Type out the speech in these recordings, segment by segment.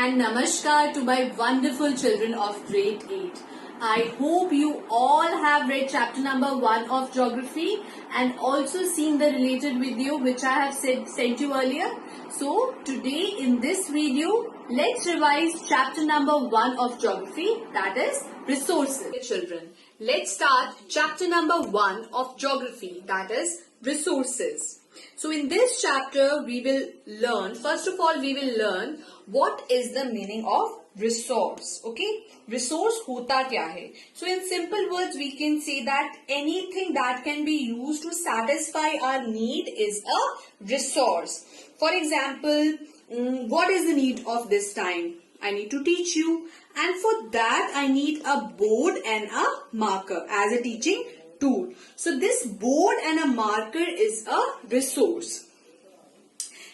and namaskar to my wonderful children of grade 8. I hope you all have read chapter number 1 of geography and also seen the related video which I have sent you earlier. So today in this video, let's revise chapter number 1 of geography, that is resources. Children, let's start chapter number 1 of geography, that is resources. So in this chapter we will learn, first of all we will learn what is the meaning of resource. Okay, resource hota kya hai? So in simple words we can say that anything that can be used to satisfy our need is a resource. For example, what is the need of this time? I need to teach you, and for that I need a board and a marker as a teaching tool. So this board and a marker is a resource.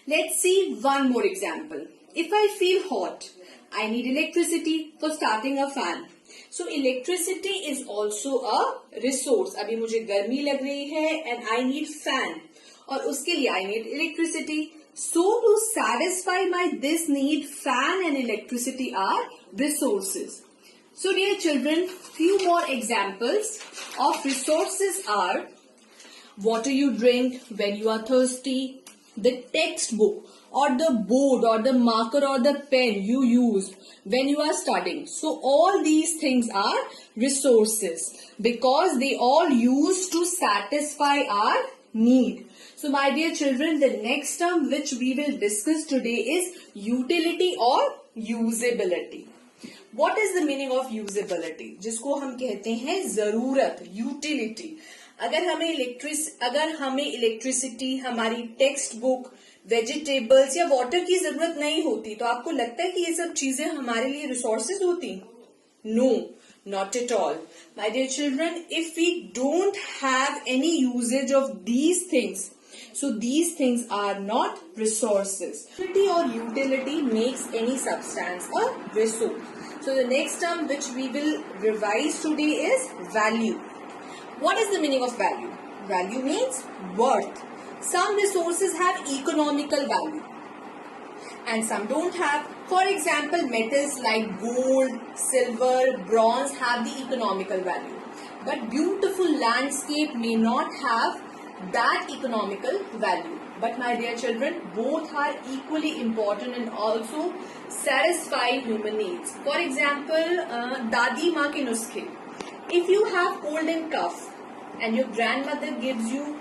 Let's see one more example. If I feel hot, I need electricity for starting a fan. So electricity is also a resource. अभी मुझे गर्मी लग रही है and I need fan. और उसके लिए I need electricity. So to satisfy my this need, fan and electricity are resources. So dear children, few more examples of resources are water you drink when you are thirsty, the textbook or the board or the marker or the pen you use when you are studying. So all these things are resources because they all use to satisfy our need. So my dear children, the next term which we will discuss today is utility or usability. What is the meaning of usability? जिसको हम कहते हैं जरूरत, utility. अगर हमें electricity, हमारी text book, vegetables या water की जरूरत नहीं होती तो आपको लगता है कि ये सब चीजें हमारे लिए रिसोर्सेज होती? No, not at all. My dear children, if we don't have any usage of these things, so these things are not resources. Utility or utility makes any substance a resource. So the next term which we will revise today is value. What is the meaning of value? Value means worth. Some resources have economical value and some don't have. For example, metals like gold, silver, bronze have the economical value. But beautiful landscape may not have that economical value. But my dear children, both are equally important and also satisfy human needs. For example, Dadi maa ke nuskhe. If you have cold and cough and your grandmother gives you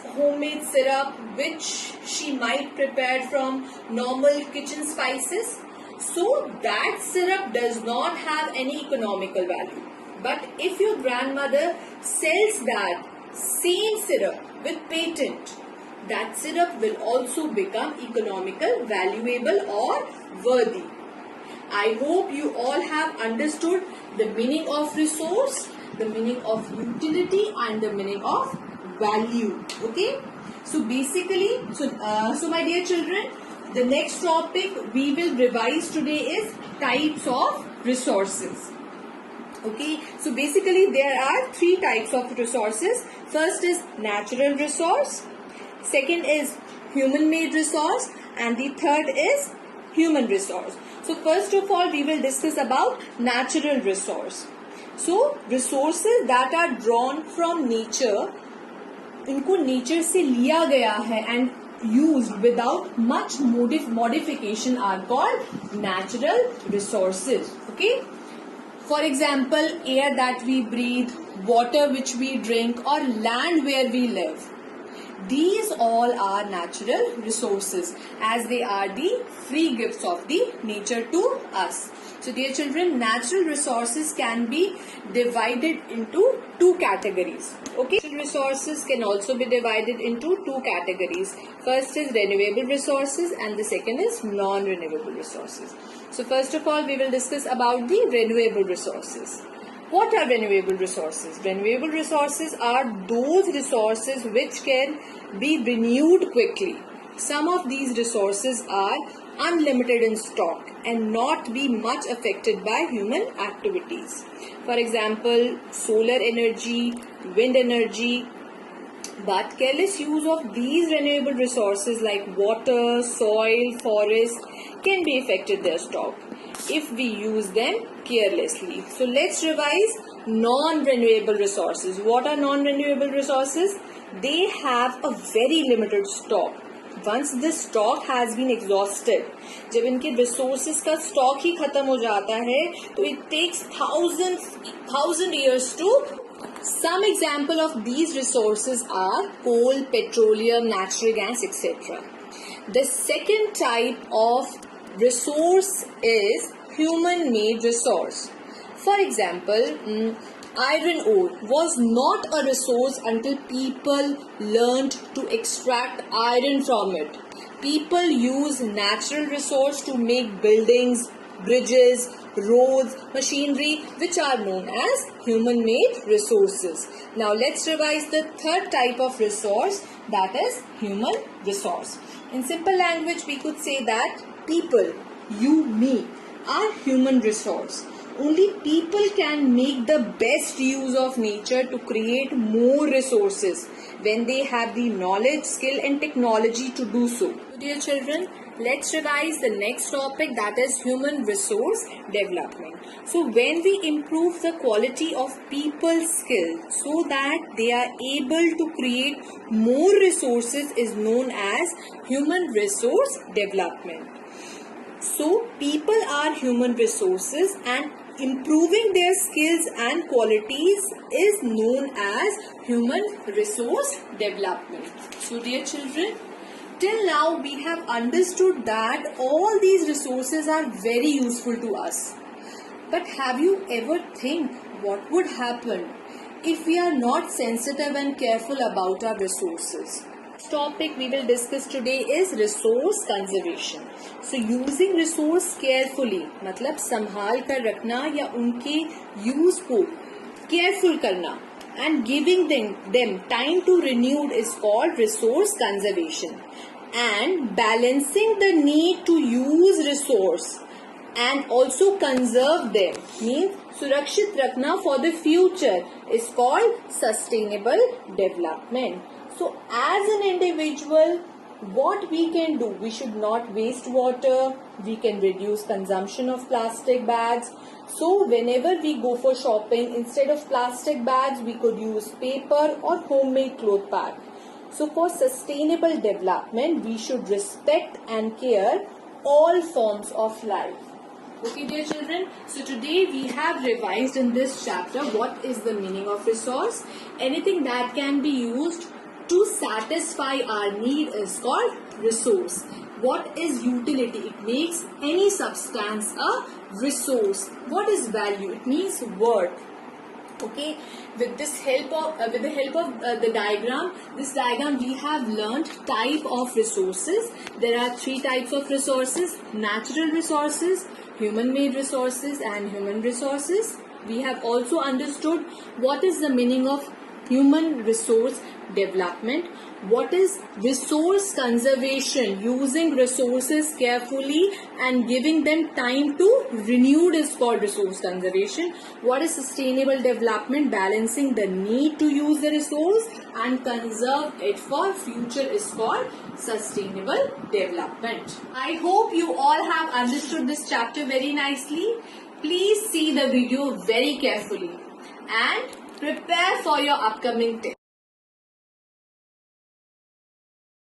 homemade syrup which she might prepare from normal kitchen spices, so that syrup does not have any economical value. But if your grandmother sells that same syrup with patent, that syrup will also become economical, valuable or worthy. I hope you all have understood the meaning of resource, the meaning of utility and the meaning of value. Okay, so basically, so my dear children, the next topic we will revise today is types of resources. Okay, so basically there are 3 types of resources. First is natural resource, second is human made resource, and the third is human resource. So first of all we will discuss about natural resource. So resources that are drawn from nature, इनको nature से लिया गया है and used without much modification are called natural resources. Okay, for example, air that we breathe, water which we drink, or land where we live. These all are natural resources as they are the free gifts of the nature to us. So dear children, natural resources can be divided into 2 categories. Okay, natural resources can also be divided into 2 categories. First is renewable resources and the second is non-renewable resources. So first of all we will discuss about the renewable resources. What are renewable resources? Renewable resources are those resources which can be renewed quickly. Some of these resources are unlimited in stock and not be much affected by human activities. For example, solar energy, wind energy, But careless use of these renewable resources like water, soil, forest can be affected their stock if we use them carelessly. So let's revise non-renewable resources. What are non-renewable resources? They have a very limited stock. Once this stock has been exhausted, जब इनके resources का stock ही खत्म हो जाता है, तो it takes thousand years to. Some example of these resources are coal, petroleum, natural gas, etc. The second type of resource is human-made resource. For example, iron ore was not a resource until people learned to extract iron from it. People use natural resource to make buildings, bridges, roads, machinery, which are known as human-made resources. Now let's revise the third type of resource, that is human resource. In simple language, we could say that people, you, me, are human resource. Only people can make the best use of nature to create more resources when they have the knowledge, skill and technology to do so. Dear children, let's revise the next topic, that is human resource development. So when we improve the quality of people's skill so that they are able to create more resources is known as human resource development. So people are human resources and improving their skills and qualities is known as human resource development. So dear children, till now we have understood that all these resources are very useful to us. But have you ever think what would happen if we are not sensitive and careful about our resources? Topic we will discuss today is resource conservation. So using resource carefully मतलब संभाल कर रखना या उनके use को careful करना and giving them time to renewed is called resource conservation. And balancing the need to use resource and also conserve them means सुरक्षित रखना for the future is called sustainable development. So as an individual, what we can do? We should not waste water. We can reduce consumption of plastic bags. So whenever we go for shopping, instead of plastic bags, we could use paper or homemade cloth bag. So for sustainable development, we should respect and care all forms of life. Okay, dear children, so today we have revised in this chapter what is the meaning of resource. Anything that can be used to satisfy our need is called resource. What is utility? It makes any substance a resource. What is value? It means worth. Okay, with the help of the diagram, this diagram we have learned type of resources. There are three types of resources: natural resources, human-made resources and human resources. We have also understood what is the meaning of human resource development, what is resource conservation, using resources carefully and giving them time to renewed is called resource conservation, what is sustainable development, balancing the need to use the resource and conserve it for future is called sustainable development. I hope you all have understood this chapter very nicely. Please see the video very carefully and prepare for your upcoming test.